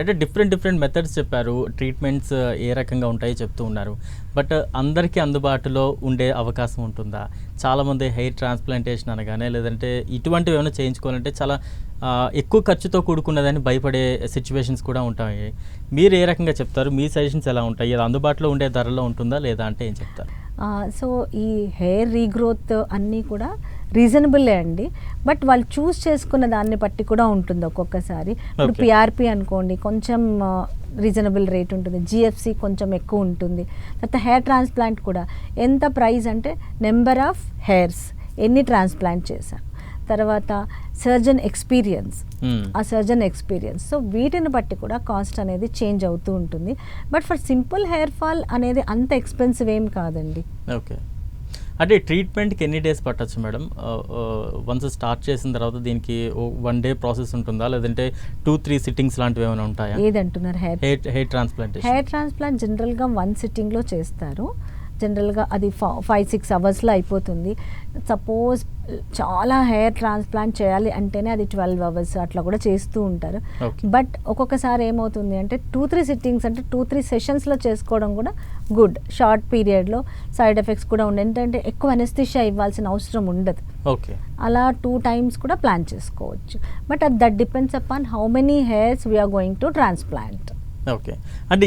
అంటే different methods చెప్పారు. Treatments ఏ రకంగా ఉంటాయో చెప్తూ ఉన్నారు. బట్ అందరికీ అందుబాటులో ఉండే అవకాశం ఉంటుందా? చాలామంది హెయిర్ ట్రాన్స్‌ప్లాంటేషన్ అనగానే లేదంటే ఇటువంటివి ఏమైనా చేయించుకోవాలంటే చాలా ఎక్కువ ఖర్చుతో కూడుకున్నదని భయపడే సిట్యుయేషన్స్ కూడా ఉంటాయి. మీరు ఏ రకంగా చెప్తారు? మీ సజెషన్స్ ఎలా ఉంటాయి? అది అందుబాటులో ఉండే ధరలో ఉంటుందా లేదా అంటే ఏం చెప్తారు? సో ఈ హెయిర్ రీగ్రోత్ అన్నీ కూడా రీజనబుల్లే అండి. బట్ వాళ్ళు చూస్ చేసుకున్న దాన్ని బట్టి కూడా ఉంటుంది ఒక్కొక్కసారి. ఇప్పుడు Okay. పిఆర్పి అనుకోండి, కొంచెం రీజనబుల్ రేట్ ఉంటుంది. జిఎఫ్సి కొంచెం ఎక్కువ ఉంటుంది. తర్వాత హెయిర్ ట్రాన్స్ప్లాంట్ కూడా ఎంత ప్రైస్ అంటే నెంబర్ ఆఫ్ హెయిర్స్, ఎన్ని ట్రాన్స్ప్లాంట్ చేశాం, తర్వాత సర్జన్ ఎక్స్పీరియన్స్, ఆ సర్జన్ ఎక్స్పీరియన్స్. సో వీటిని బట్టి కూడా కాస్ట్ అనేది చేంజ్ అవుతూ ఉంటుంది. But for simple hair fall అనేది అంత ఎక్స్పెన్సివ్ ఏం కాదండి. ఓకే. అంటే ట్రీట్మెంట్‌కి ఎన్ని డేస్ పట్టొచ్చు మేడం? వన్స్ స్టార్ట్ చేసిన తర్వాత దీనికి 1 డే ప్రాసెస్ ఉంటుందా? లేదంటే 2-3 సిట్టింగ్స్ లాంటివి ఏమైనా ఉంటాయా? ఏదంటున్నారు? Hair transplantation. హెయిర్ ట్రాన్స్ప్లాంట్ జనరల్గా 1 సిట్టింగ్లో చేస్తారు. జనరల్గా అది 5-6 అవర్స్లో అయిపోతుంది. సపోజ్ చాలా హెయిర్ ట్రాన్స్ప్లాంట్ చేయాలి అంటేనే అది 12 అవర్స్ అట్లా కూడా చేస్తూ ఉంటారు. Okay. బట్ ఒక్కొక్కసారి ఏమవుతుంది అంటే 2-3 సిట్టింగ్స్ అంటే 2-3 సెషన్స్లో చేసుకోవడం కూడా గుడ్. షార్ట్ పీరియడ్లో సైడ్ ఎఫెక్ట్స్ కూడా ఉండదు. ఏంటంటే ఎక్కువ అనెస్థిషియా ఇవ్వాల్సిన అవసరం ఉండదు. ఓకే. అలా 2 టైమ్స్ కూడా ప్లాన్ చేసుకోవచ్చు. But that depends upon how many hairs we are going to transplant. Okay. అంటే